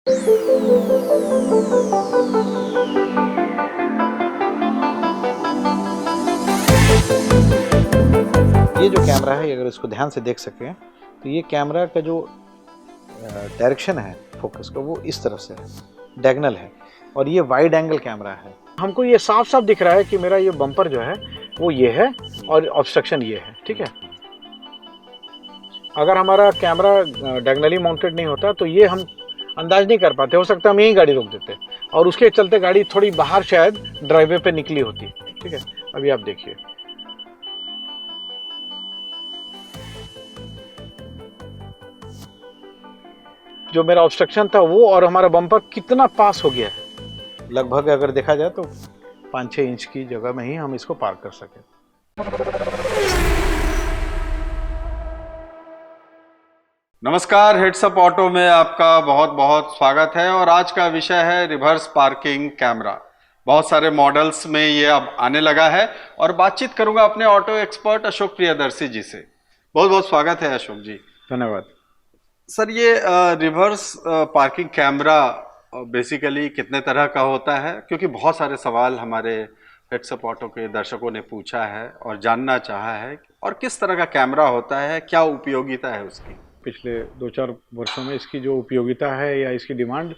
ये जो कैमरा है, अगर इसको ध्यान से देख सकें तो ये कैमरा का जो डायरेक्शन है फोकस का, वो इस तरफ से है, डायगोनल है, और ये वाइड एंगल कैमरा है। हमको ये साफ साफ दिख रहा है कि मेरा ये बम्पर जो है वो ये है और ऑब्स्ट्रक्शन ये है, ठीक है। अगर हमारा कैमरा डायगोनली माउंटेड नहीं होता तो ये हम अंदाज नहीं कर पाते, हो सकता है हम यहीं गाड़ी रोक देते और उसके चलते गाड़ी थोड़ी बाहर शायद ड्राइववे पे निकली होती, ठीक है। अभी आप देखिए, जो मेरा ऑब्स्ट्रक्शन था वो और हमारा बम्पर कितना पास हो गया है। लगभग अगर देखा जाए तो 5-6 इंच की जगह में ही हम इसको पार कर सके। नमस्कार, हेड्स अप ऑटो में आपका बहुत बहुत स्वागत है। और आज का विषय है रिवर्स पार्किंग कैमरा। बहुत सारे मॉडल्स में ये अब आने लगा है और बातचीत करूंगा अपने ऑटो एक्सपर्ट अशोक प्रियदर्शी जी से। बहुत बहुत स्वागत है अशोक जी। धन्यवाद सर, ये रिवर्स पार्किंग कैमरा बेसिकली कितने तरह का होता है? क्योंकि बहुत सारे सवाल हमारे हेड्स अप ऑटो के दर्शकों ने पूछा है और जानना चाहा है, और किस तरह का कैमरा होता है, क्या उपयोगिता है उसकी। पिछले 2-4 वर्षों में इसकी जो उपयोगिता है या इसकी डिमांड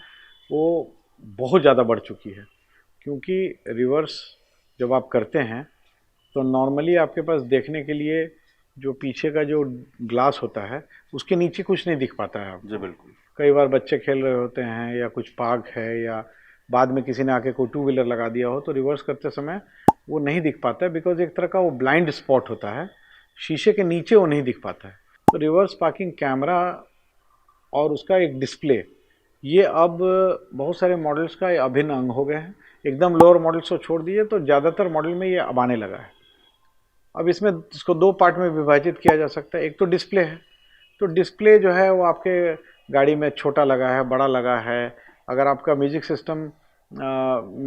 वो बहुत ज़्यादा बढ़ चुकी है, क्योंकि रिवर्स जब आप करते हैं तो नॉर्मली आपके पास देखने के लिए जो पीछे का जो ग्लास होता है उसके नीचे कुछ नहीं दिख पाता है आपको। जी बिल्कुल। कई बार बच्चे खेल रहे होते हैं या कुछ पार्क है या बाद में किसी ने आके कोई 2 व्हीलर लगा दिया हो तो रिवर्स करते समय वो नहीं दिख पाता है, बिकॉज एक तरह का वो ब्लाइंड स्पॉट होता है, शीशे के नीचे वो नहीं दिख पाता है। तो रिवर्स पार्किंग कैमरा और उसका एक डिस्प्ले, ये अब बहुत सारे मॉडल्स का अभिन्न अंग हो गए हैं। एकदम लोअर मॉडल्स को छोड़ दिए तो ज़्यादातर मॉडल में ये अब आने लगा है। अब इसमें इसको 2 पार्ट में विभाजित किया जा सकता है। एक तो डिस्प्ले है, तो डिस्प्ले जो है वो आपके गाड़ी में छोटा लगा है, बड़ा लगा है। अगर आपका म्यूजिक सिस्टम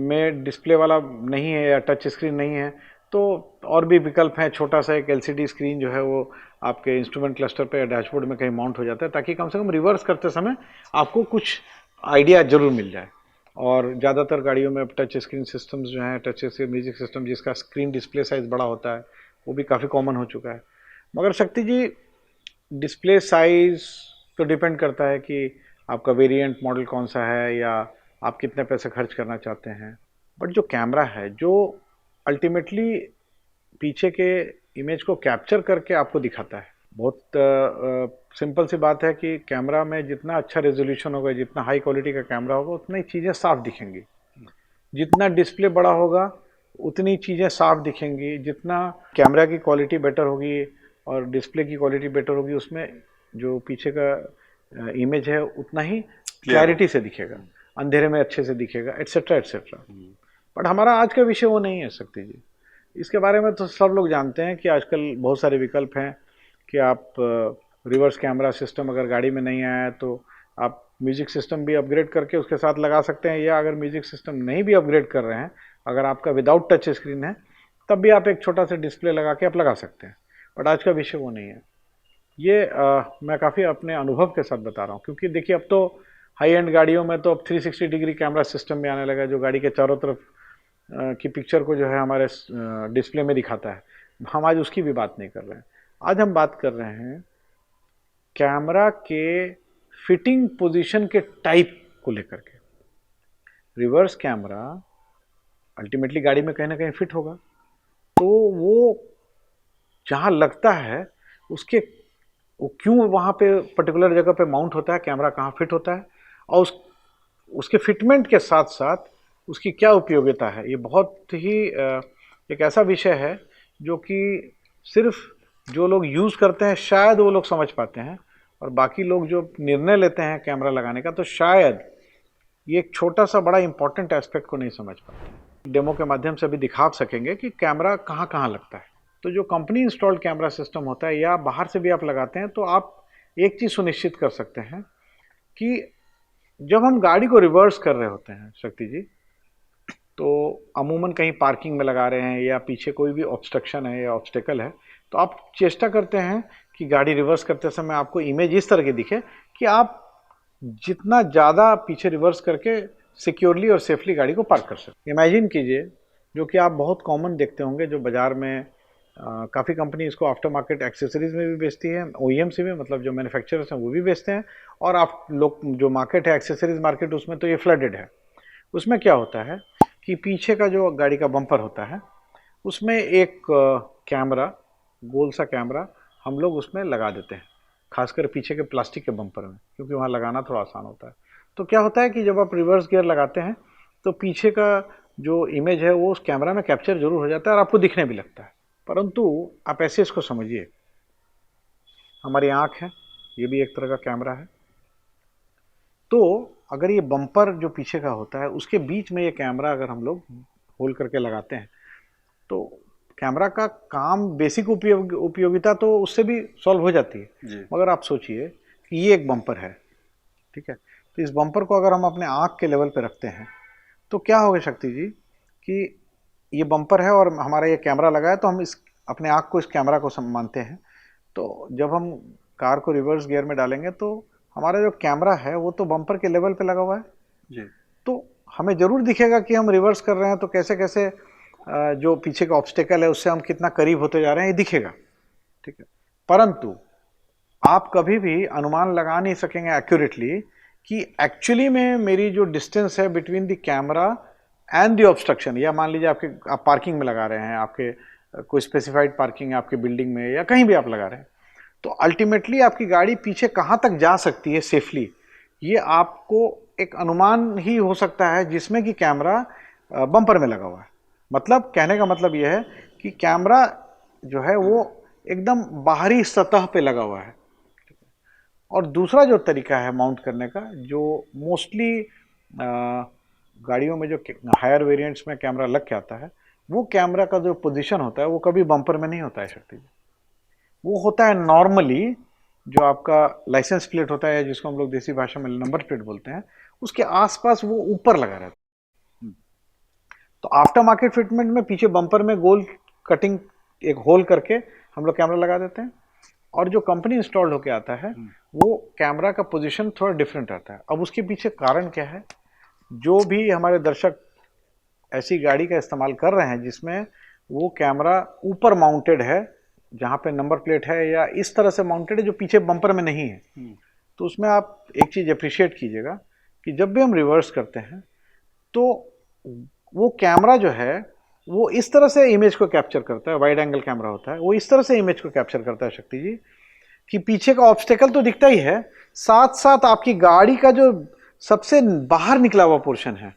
में डिस्प्ले वाला नहीं है या टच स्क्रीन नहीं है तो और भी विकल्प हैं। छोटा सा एक एलसीडी स्क्रीन जो है वो आपके इंस्ट्रूमेंट क्लस्टर पे या डैशबोर्ड में कहीं माउंट हो जाता है, ताकि कम से कम रिवर्स करते समय आपको कुछ आइडिया जरूर मिल जाए। और ज़्यादातर गाड़ियों में टच स्क्रीन सिस्टम्स जो हैं, टच स्क्रीन म्यूजिक सिस्टम जिसका स्क्रीन डिस्प्ले साइज़ बड़ा होता है, वो भी काफ़ी कॉमन हो चुका है। मगर शक्ति जी, डिस्प्ले साइज़ तो डिपेंड करता है कि आपका वेरिएंट मॉडल कौन सा है या आप कितने पैसे खर्च करना चाहते हैं। बट जो कैमरा है, जो अल्टीमेटली पीछे के इमेज को कैप्चर करके आपको दिखाता है, बहुत सिंपल सी बात है कि कैमरा में जितना अच्छा रेजोल्यूशन होगा, जितना हाई क्वालिटी का कैमरा होगा, उतना ही चीज़ें साफ दिखेंगी। जितना डिस्प्ले बड़ा होगा उतनी चीज़ें साफ दिखेंगी। जितना कैमरा की क्वालिटी बेटर होगी और डिस्प्ले की क्वालिटी बेटर होगी, उसमें जो पीछे का इमेज है उतना ही क्लैरिटी से दिखेगा, अंधेरे में अच्छे से दिखेगा, एट्सेट्रा एट्सेट्रा। बट हमारा आज का विषय वो नहीं है शक्ति जी। इसके बारे में तो सब लोग जानते हैं कि आजकल बहुत सारे विकल्प हैं कि आप रिवर्स कैमरा सिस्टम अगर गाड़ी में नहीं आया है तो आप म्यूजिक सिस्टम भी अपग्रेड करके उसके साथ लगा सकते हैं, या अगर म्यूजिक सिस्टम नहीं भी अपग्रेड कर रहे हैं, अगर आपका विदाउट टच स्क्रीन है, तब भी आप एक छोटा सा डिस्प्ले लगा के आप लगा सकते हैं। बट आज का विषय वो नहीं है। ये मैं काफ़ी अपने अनुभव के साथ बता रहा हूँ, क्योंकि देखिए अब तो हाई एंड गाड़ियों में तो अब 360 डिग्री कैमरा सिस्टम भी आने लगा, जो गाड़ी के चारों तरफ की पिक्चर को जो है हमारे डिस्प्ले में दिखाता है। हम आज उसकी भी बात नहीं कर रहे हैं। आज हम बात कर रहे हैं कैमरा के फिटिंग पोजीशन के टाइप को लेकर के। रिवर्स कैमरा अल्टीमेटली गाड़ी में कहीं ना कहीं फिट होगा, तो वो जहाँ लगता है उसके वो क्यों वहाँ पे पर्टिकुलर जगह पे माउंट होता है, कैमरा कहाँ फिट होता है, और उसके फिटमेंट के साथ साथ उसकी क्या उपयोगिता है। ये बहुत ही एक ऐसा विषय है जो कि सिर्फ जो लोग यूज़ करते हैं शायद वो लोग समझ पाते हैं, और बाकी लोग जो निर्णय लेते हैं कैमरा लगाने का तो शायद ये एक छोटा सा बड़ा इंपॉर्टेंट एस्पेक्ट को नहीं समझ पाते। डेमो के माध्यम से भी दिखा सकेंगे कि कैमरा कहाँ कहाँ लगता है। तो जो कंपनी इंस्टॉल्ड कैमरा सिस्टम होता है या बाहर से भी आप लगाते हैं, तो आप एक चीज़ सुनिश्चित कर सकते हैं कि जब हम गाड़ी को रिवर्स कर रहे होते हैं शक्ति जी, तो अमूमन कहीं पार्किंग में लगा रहे हैं या पीछे कोई भी ऑब्स्ट्रक्शन है या ऑब्स्टेकल है, तो आप चेष्टा करते हैं कि गाड़ी रिवर्स करते समय आपको इमेज इस तरह की दिखे कि आप जितना ज़्यादा पीछे रिवर्स करके सिक्योरली और सेफली गाड़ी को पार्क कर सकते। इमेजिन कीजिए, जो कि आप बहुत कॉमन देखते होंगे, जो बाज़ार में काफ़ी कंपनी इसको आफ्टर मार्केट एक्सेसरीज में भी बेचती है, ओईएम से भी, मतलब जो मैन्युफैक्चरर्स हैं वो भी बेचते हैं, और आप लोग जो मार्केट है एक्सेसरीज मार्केट, उसमें तो ये फ्लडेड है। उसमें क्या होता है कि पीछे का जो गाड़ी का बम्पर होता है उसमें एक कैमरा, गोल सा कैमरा हम लोग उसमें लगा देते हैं, खासकर पीछे के प्लास्टिक के बम्पर में, क्योंकि वहाँ लगाना थोड़ा आसान होता है। तो क्या होता है कि जब आप रिवर्स गियर लगाते हैं तो पीछे का जो इमेज है वो उस कैमरा में कैप्चर जरूर हो जाता है और आपको दिखने भी लगता है। परंतु आप ऐसे इसको समझिए, हमारी आँख है, ये भी एक तरह का कैमरा है। तो अगर ये बम्पर जो पीछे का होता है उसके बीच में ये कैमरा अगर हम लोग होल करके लगाते हैं तो कैमरा का काम, बेसिक उपयोगिता तो उससे भी सॉल्व हो जाती है जी। मगर आप सोचिए कि ये एक बम्पर है, ठीक है, तो इस बम्पर को अगर हम अपने आँख के लेवल पे रखते हैं तो क्या होगा शक्ति जी, कि ये बम्पर है और हमारा ये कैमरा लगा है, तो हम इस अपने आँख को इस कैमरा को मानते हैं। तो जब हम कार को रिवर्स गियर में डालेंगे तो हमारा जो कैमरा है वो तो बम्पर के लेवल पे लगा हुआ है जी। तो हमें ज़रूर दिखेगा कि हम रिवर्स कर रहे हैं, तो कैसे कैसे जो पीछे का ऑब्स्टेकल है उससे हम कितना करीब होते जा रहे हैं ये दिखेगा, ठीक है। परंतु आप कभी भी अनुमान लगा नहीं सकेंगे एक्यूरेटली कि एक्चुअली में मेरी जो डिस्टेंस है between the camera and the obstruction, या मान लीजिए आप पार्किंग में लगा रहे हैं, आपके कोई स्पेसिफाइड पार्किंग है आपके बिल्डिंग में या कहीं भी आप लगा रहे हैं, तो अल्टीमेटली आपकी गाड़ी पीछे कहाँ तक जा सकती है सेफली, ये आपको एक अनुमान ही हो सकता है जिसमें कि कैमरा बम्पर में लगा हुआ है। मतलब कहने का मतलब यह है कि कैमरा जो है वो एकदम बाहरी सतह पे लगा हुआ है। और दूसरा जो तरीका है माउंट करने का, जो मोस्टली गाड़ियों में जो हायर वेरिएंट्स में कैमरा लग के आता है, वो कैमरा का जो पोजीशन होता है वो कभी बम्पर में नहीं होता है शक्ति जी, वो होता है नॉर्मली जो आपका लाइसेंस प्लेट होता है, जिसको हम लोग देसी भाषा में नंबर प्लेट बोलते हैं, उसके आसपास वो ऊपर लगा रहता है। तो आफ्टर मार्केट फिटमेंट में पीछे बम्पर में गोल कटिंग एक होल करके हम लोग कैमरा लगा देते हैं, और जो कंपनी इंस्टॉल्ड होके आता है वो कैमरा का पोजीशन थोड़ा डिफरेंट रहता है। अब उसके पीछे कारण क्या है, जो भी हमारे दर्शक ऐसी गाड़ी का इस्तेमाल कर रहे हैं जिसमें वो कैमरा ऊपर माउंटेड है, जहाँ पे नंबर प्लेट है, या इस तरह से माउंटेड है जो पीछे बम्पर में नहीं है, तो उसमें आप एक चीज़ अप्रिशिएट कीजिएगा कि जब भी हम रिवर्स करते हैं तो वो कैमरा जो है वो इस तरह से इमेज को कैप्चर करता है, वाइड एंगल कैमरा होता है, वो इस तरह से इमेज को कैप्चर करता है शक्ति जी कि पीछे का ऑब्स्टेकल तो दिखता ही है, साथ साथ आपकी गाड़ी का जो सबसे बाहर निकला हुआ पोर्शन है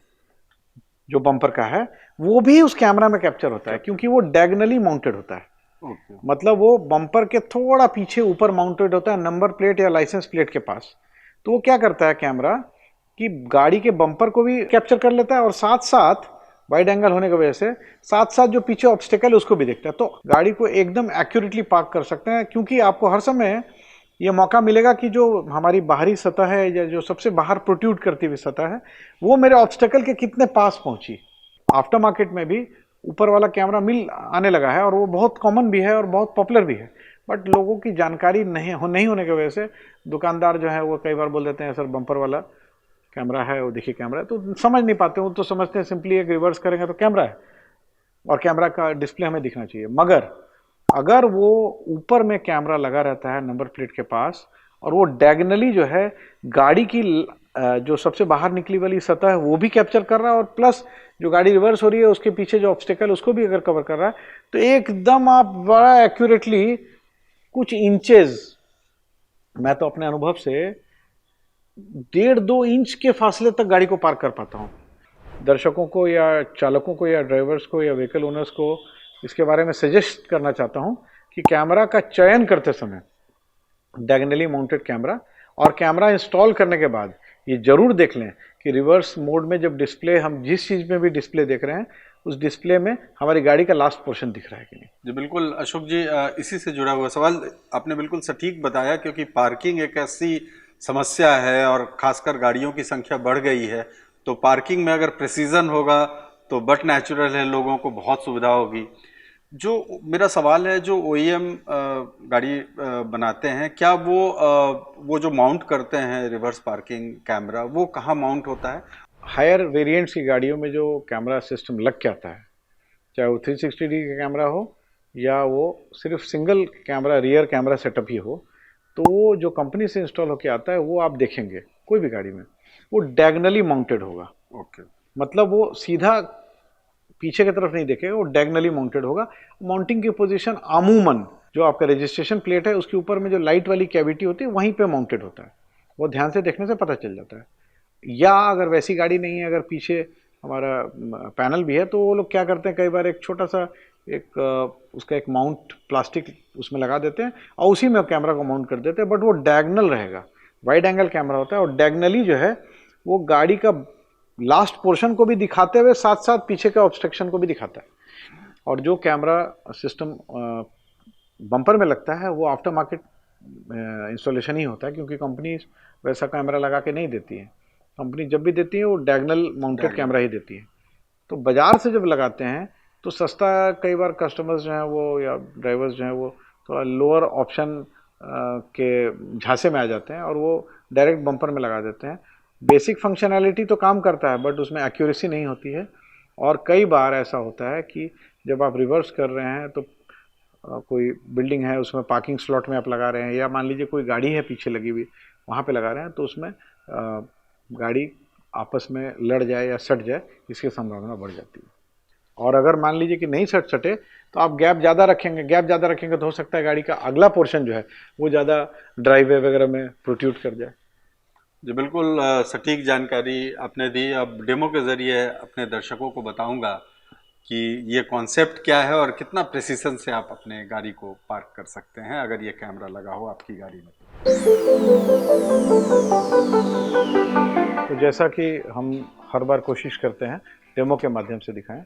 जो बम्पर का है वो भी उस कैमरा में कैप्चर होता है, क्योंकि वो डायगोनली माउंटेड होता है। मतलब वो बम्पर के थोड़ा पीछे ऊपर माउंटेड होता है, नंबर प्लेट या लाइसेंस प्लेट के पास। तो वो क्या करता है कैमरा कि गाड़ी के बम्पर को भी कैप्चर कर लेता है और साथ साथ वाइड एंगल होने की वजह से साथ साथ जो पीछे ऑब्स्टेकल है उसको भी देखता है, तो गाड़ी को एकदम एक्यूरेटली पार्क कर सकते हैं, क्योंकि आपको हर समय ये मौका मिलेगा कि जो हमारी बाहरी सतह है या जो सबसे बाहर प्रोट्रूड करती हुई सतह है वो मेरे ऑब्स्टेकल के कितने पास पहुंची। आफ्टर मार्केट में भी ऊपर वाला कैमरा मिल आने लगा है और वो बहुत कॉमन भी है और बहुत पॉपुलर भी है, बट लोगों की जानकारी नहीं होने की वजह से दुकानदार जो है वो कई बार बोल देते हैं सर बम्पर वाला कैमरा है, वो देखिए कैमरा है, तो समझ नहीं पाते, वो तो समझते हैं सिंपली एक रिवर्स करेंगे तो कैमरा है और कैमरा का डिस्प्ले हमें दिखना चाहिए। मगर अगर वो ऊपर में कैमरा लगा रहता है नंबर प्लेट के पास और वो डायगोनली जो है गाड़ी की जो सबसे बाहर निकली वाली सतह है वो भी कैप्चर कर रहा है, और प्लस जो गाड़ी रिवर्स हो रही है उसके पीछे जो ऑब्स्टेकल उसको भी अगर कवर कर रहा है, तो एकदम आप बड़ा एक्यूरेटली कुछ इंचेस, मैं तो अपने अनुभव से 1.5-2 इंच के फासले तक गाड़ी को पार्क कर पाता हूँ। दर्शकों को या चालकों को या ड्राइवर्स को या व्हीकल ओनर्स को इसके बारे में सजेस्ट करना चाहता हूँ कि कैमरा का चयन करते समय डायगोनली माउंटेड कैमरा, और कैमरा इंस्टॉल करने के बाद ये जरूर देख लें कि रिवर्स मोड में जब डिस्प्ले, हम जिस चीज़ में भी डिस्प्ले देख रहे हैं उस डिस्प्ले में हमारी गाड़ी का लास्ट पोर्शन दिख रहा है कि नहीं। जी बिल्कुल अशोक जी, इसी से जुड़ा हुआ सवाल आपने बिल्कुल सटीक बताया, क्योंकि पार्किंग एक ऐसी समस्या है और खासकर गाड़ियों की संख्या बढ़ गई है, तो पार्किंग में अगर प्रिसीजन होगा तो बट नेचुरल है, लोगों को बहुत सुविधा होगी। जो मेरा सवाल है, जो ओईएम गाड़ी बनाते हैं, क्या वो जो माउंट करते हैं रिवर्स पार्किंग कैमरा, वो कहाँ माउंट होता है? हायर वेरिएंट्स की गाड़ियों में जो कैमरा सिस्टम लग के आता है, चाहे वो 360 डिग्री का कैमरा हो या वो सिर्फ single camera rear camera setup ही हो, तो वो जो कंपनी से इंस्टॉल होके आता है वो आप देखेंगे कोई भी गाड़ी में वो डायगनली माउंटेड होगा। ओके। मतलब वो सीधा पीछे की तरफ नहीं देखेगा, वो डायगनली माउंटेड होगा। माउंटिंग की पोजीशन अमूमन जो आपका रजिस्ट्रेशन प्लेट है उसके ऊपर में जो लाइट वाली कैविटी होती है वहीं पे माउंटेड होता है। वो ध्यान से देखने से पता चल जाता है। या अगर वैसी गाड़ी नहीं है, अगर पीछे हमारा पैनल भी है, तो वो लोग क्या करते हैं, कई बार एक छोटा सा एक उसका एक माउंट प्लास्टिक उसमें लगा देते हैं और उसी में कैमरा को माउंट कर देते हैं, बट वो डायगनल रहेगा। वाइड एंगल कैमरा होता है और डायगनली जो है वो गाड़ी का लास्ट पोर्शन को भी दिखाते हुए साथ साथ पीछे का ऑब्स्ट्रक्शन को भी दिखाता है। और जो कैमरा सिस्टम बम्पर में लगता है वो आफ्टर मार्केट इंस्टॉलेशन ही होता है, क्योंकि कंपनी वैसा कैमरा लगा के नहीं देती है। कंपनी जब भी देती है वो डायगनल माउंटेड कैमरा ही देती है। तो बाजार से जब लगाते हैं तो सस्ता, कई बार कस्टमर्स जो हैं वो या ड्राइवर्स जो हैं वो थोड़ा लोअर ऑप्शन के झांसे में आ जाते हैं और वो डायरेक्ट बम्पर में लगा देते हैं। बेसिक फंक्शनैलिटी तो काम करता है बट उसमें एक्यूरेसी नहीं होती है। और कई बार ऐसा होता है कि जब आप रिवर्स कर रहे हैं तो कोई बिल्डिंग है उसमें पार्किंग स्लॉट में आप लगा रहे हैं, या मान लीजिए कोई गाड़ी है पीछे लगी हुई वहाँ पे लगा रहे हैं, तो उसमें गाड़ी आपस में लड़ जाए या सट जाए इसकी संभावना बढ़ जाती है। और अगर मान लीजिए कि नहीं सटे तो आप गैप ज़्यादा रखेंगे तो हो सकता है गाड़ी का अगला पोर्शन जो है वो ज़्यादा ड्राइववे वगैरह में प्रोट्रूड कर जाए। जी बिल्कुल, सटीक जानकारी आपने दी। अब डेमो के ज़रिए अपने दर्शकों को बताऊंगा कि ये कॉन्सेप्ट क्या है और कितना प्रिसीजन से आप अपने गाड़ी को पार्क कर सकते हैं अगर ये कैमरा लगा हो आपकी गाड़ी में। तो जैसा कि हम हर बार कोशिश करते हैं डेमो के माध्यम से दिखाएं,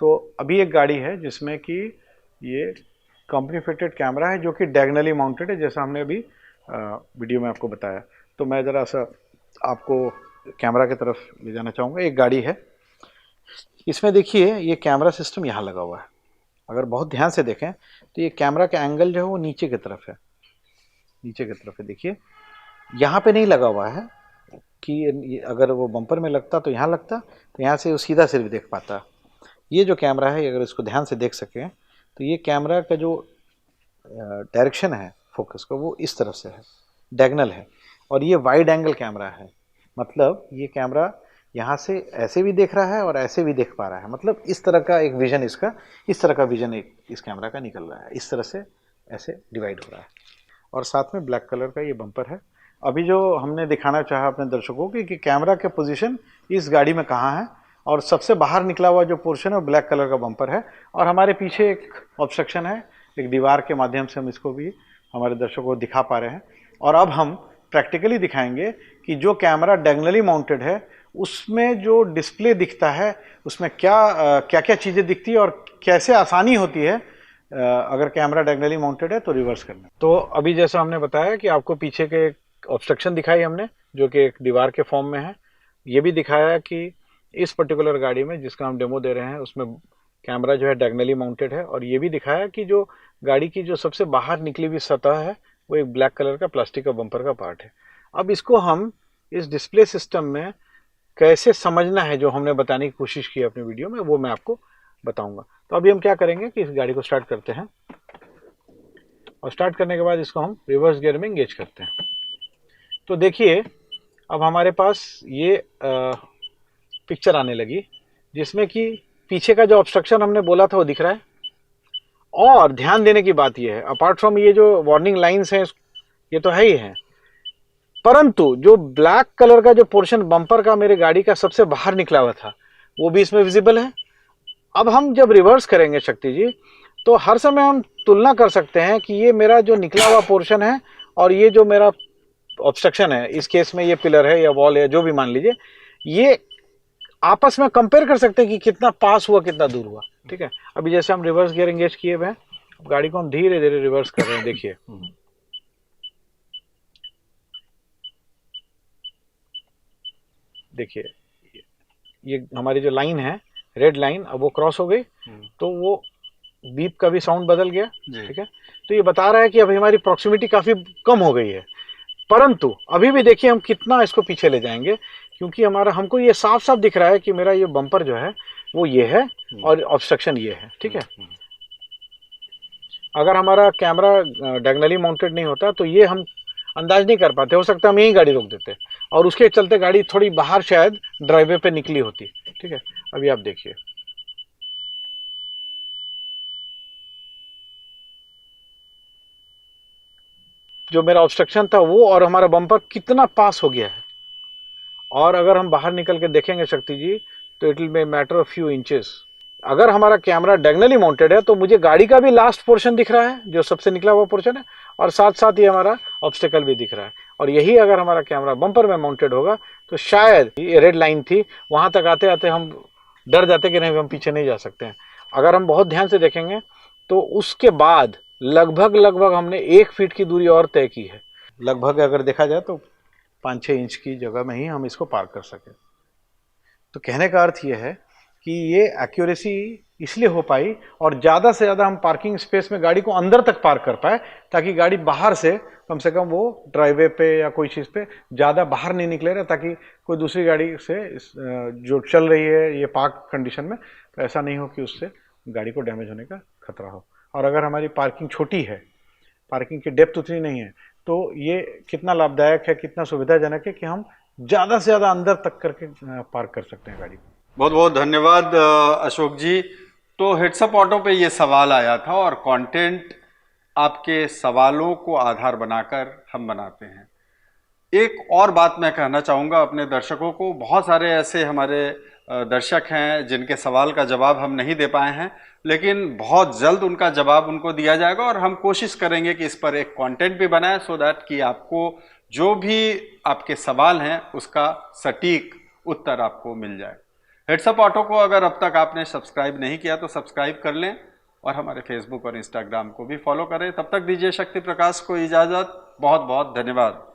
तो अभी एक गाड़ी है जिसमें कि ये कंपनी फिटेड कैमरा है जो कि डायगनली माउंटेड है, जैसा हमने अभी वीडियो में आपको बताया। तो मैं ज़रा सा आपको कैमरा की तरफ ले जाना चाहूँगा। एक गाड़ी है, इसमें देखिए ये कैमरा सिस्टम यहाँ लगा हुआ है। अगर बहुत ध्यान से देखें तो ये कैमरा का एंगल जो है वो नीचे की तरफ है, नीचे की तरफ है। देखिए यहाँ पे नहीं लगा हुआ है कि अगर वो बम्पर में लगता तो यहाँ लगता, तो यहाँ से वो सीधा सिर्फ देख पाता। ये जो कैमरा है अगर इसको ध्यान से देख सकें तो ये कैमरा का जो डायरेक्शन है फोकस का वो इस तरफ से है, डायगनल है। और ये वाइड एंगल कैमरा है, मतलब ये कैमरा यहाँ से ऐसे भी देख रहा है और ऐसे भी देख पा रहा है। मतलब इस तरह का एक विजन इसका, इस तरह का विजन एक इस कैमरा का निकल रहा है, इस तरह से ऐसे डिवाइड हो रहा है। और साथ में ब्लैक कलर का ये बम्पर है। अभी जो हमने दिखाना चाहा अपने दर्शकों को कि कैमरा के पोजीशन इस गाड़ी में कहाँ है, और सबसे बाहर निकला हुआ जो पोर्शन है वो ब्लैक कलर का बम्पर है। और हमारे पीछे एक ऑब्स्ट्रक्शन है, एक दीवार के माध्यम से हम इसको भी हमारे दर्शकों को दिखा पा रहे हैं। और अब हम प्रैक्टिकली दिखाएंगे कि जो कैमरा डायगनली माउंटेड है उसमें जो डिस्प्ले दिखता है उसमें क्या क्या क्या चीज़ें दिखती है और कैसे आसानी होती है अगर कैमरा डायगनली माउंटेड है तो रिवर्स करना। तो अभी जैसा हमने बताया कि आपको पीछे के ऑब्स्ट्रक्शन दिखाई हमने, जो कि एक दीवार के फॉर्म में है। ये भी दिखाया कि इस पर्टिकुलर गाड़ी में जिसका हम डेमो दे रहे हैं उसमें कैमरा जो है डायगनली माउंटेड है। और ये भी दिखाया कि जो गाड़ी की जो सबसे बाहर निकली हुई सतह है वो एक ब्लैक कलर का प्लास्टिक का बम्पर का पार्ट है। अब इसको हम इस डिस्प्ले सिस्टम में कैसे समझना है जो हमने बताने की कोशिश की अपनी वीडियो में, वो मैं आपको बताऊंगा। तो अभी हम क्या करेंगे कि इस गाड़ी को स्टार्ट करते हैं और स्टार्ट करने के बाद इसको हम रिवर्स गियर में एंगेज करते हैं। तो देखिए अब हमारे पास ये पिक्चर आने लगी जिसमें कि पीछे का जो ऑब्स्ट्रक्शन हमने बोला था वो दिख रहा है। और ध्यान देने की बात यह है, अपार्ट फ्रॉम ये जो वार्निंग लाइंस हैं ये तो है ही है, परंतु जो ब्लैक कलर का जो पोर्शन बम्पर का मेरे गाड़ी का सबसे बाहर निकला हुआ था वो भी इसमें विजिबल है। अब हम जब रिवर्स करेंगे शक्ति जी, तो हर समय हम तुलना कर सकते हैं कि ये मेरा जो निकला हुआ पोर्शन है और ये जो मेरा ऑब्स्ट्रक्शन है, इस केस में ये पिलर है या वॉल है जो भी मान लीजिए, ये आपस में कंपेयर कर सकते हैं कि कितना पास हुआ कितना दूर हुआ। ठीक है, अभी जैसे हम रिवर्स गियर एंगेज किए हुए हैं, गाड़ी को हम धीरे धीरे रिवर्स कर रहे हैं। देखिए देखिए ये हमारी जो लाइन है रेड लाइन, अब वो क्रॉस हो गई तो वो बीप का भी साउंड बदल गया। जी। ठीक है, तो ये बता रहा है कि अभी हमारी प्रॉक्सिमिटी काफ़ी कम हो गई है। परंतु अभी भी देखिए हम कितना इसको पीछे ले जाएंगे, क्योंकि हमारा हमको ये साफ साफ दिख रहा है कि मेरा ये बम्पर जो है वो ये है और ऑब्स्ट्रक्शन ये है। ठीक है, अगर हमारा कैमरा डायगनली माउंटेड नहीं होता तो ये हम अंदाज नहीं कर पाते, हो सकता है हम यहीं गाड़ी रोक देते और उसके चलते गाड़ी थोड़ी बाहर शायद ड्राइवे पे निकली होती। ठीक है, अभी आप देखिए, जो मेरा ऑब्स्ट्रक्शन था वो और हमारा बम्पर कितना पास हो गया है। और अगर हम बाहर निकल के देखेंगे शक्ति जी, तो it will be matter of few inches. अगर हमारा कैमरा डायगनली माउंटेड है तो मुझे गाड़ी का भी लास्ट पोर्शन दिख रहा है, जो सबसे निकला हुआ पोर्शन है, और साथ साथ ये हमारा ऑब्स्टेकल भी दिख रहा है। और यही अगर हमारा कैमरा बम्पर में माउंटेड होगा तो शायद ये रेड लाइन थी, वहां तक आते आते हम डर जाते कि नहीं हम पीछे नहीं जा सकते हैं। अगर हम बहुत ध्यान से देखेंगे तो उसके बाद लगभग लगभग हमने 1 फीट की दूरी और तय की है। लगभग अगर देखा जाए तो 5-6 इंच की जगह में ही हम इसको पार कर सके। तो कहने का अर्थ ये है कि ये एक्यूरेसी इसलिए हो पाई और ज़्यादा से ज़्यादा हम पार्किंग स्पेस में गाड़ी को अंदर तक पार्क कर पाए, ताकि गाड़ी बाहर से कम वो ड्राइवे पे या कोई चीज़ पे ज़्यादा बाहर नहीं निकले रहे, ताकि कोई दूसरी गाड़ी से जो चल रही है ये पार्क कंडीशन में, तो ऐसा नहीं हो कि उससे गाड़ी को डैमेज होने का खतरा हो। और अगर हमारी पार्किंग छोटी है, पार्किंग की डेप्थ उतनी नहीं है, तो ये कितना लाभदायक है, कितना सुविधाजनक है कि हम ज़्यादा से ज़्यादा अंदर तक करके पार्क कर सकते हैं गाड़ी को। बहुत बहुत धन्यवाद अशोक जी। तो हेड्सअप ऑटो पे ये सवाल आया था और कंटेंट आपके सवालों को आधार बनाकर हम बनाते हैं। एक और बात मैं कहना चाहूँगा अपने दर्शकों को, बहुत सारे ऐसे हमारे दर्शक हैं जिनके सवाल का जवाब हम नहीं दे पाए हैं, लेकिन बहुत जल्द उनका जवाब उनको दिया जाएगा और हम कोशिश करेंगे कि इस पर एक कंटेंट भी बनाए, सो दैट कि आपको जो भी आपके सवाल हैं उसका सटीक उत्तर आपको मिल जाए। हेड्सअप ऑटो को अगर अब तक आपने सब्सक्राइब नहीं किया तो सब्सक्राइब कर लें और हमारे फेसबुक और इंस्टाग्राम को भी फॉलो करें। तब तक दीजिए शक्ति प्रकाश को इजाज़त। बहुत बहुत धन्यवाद।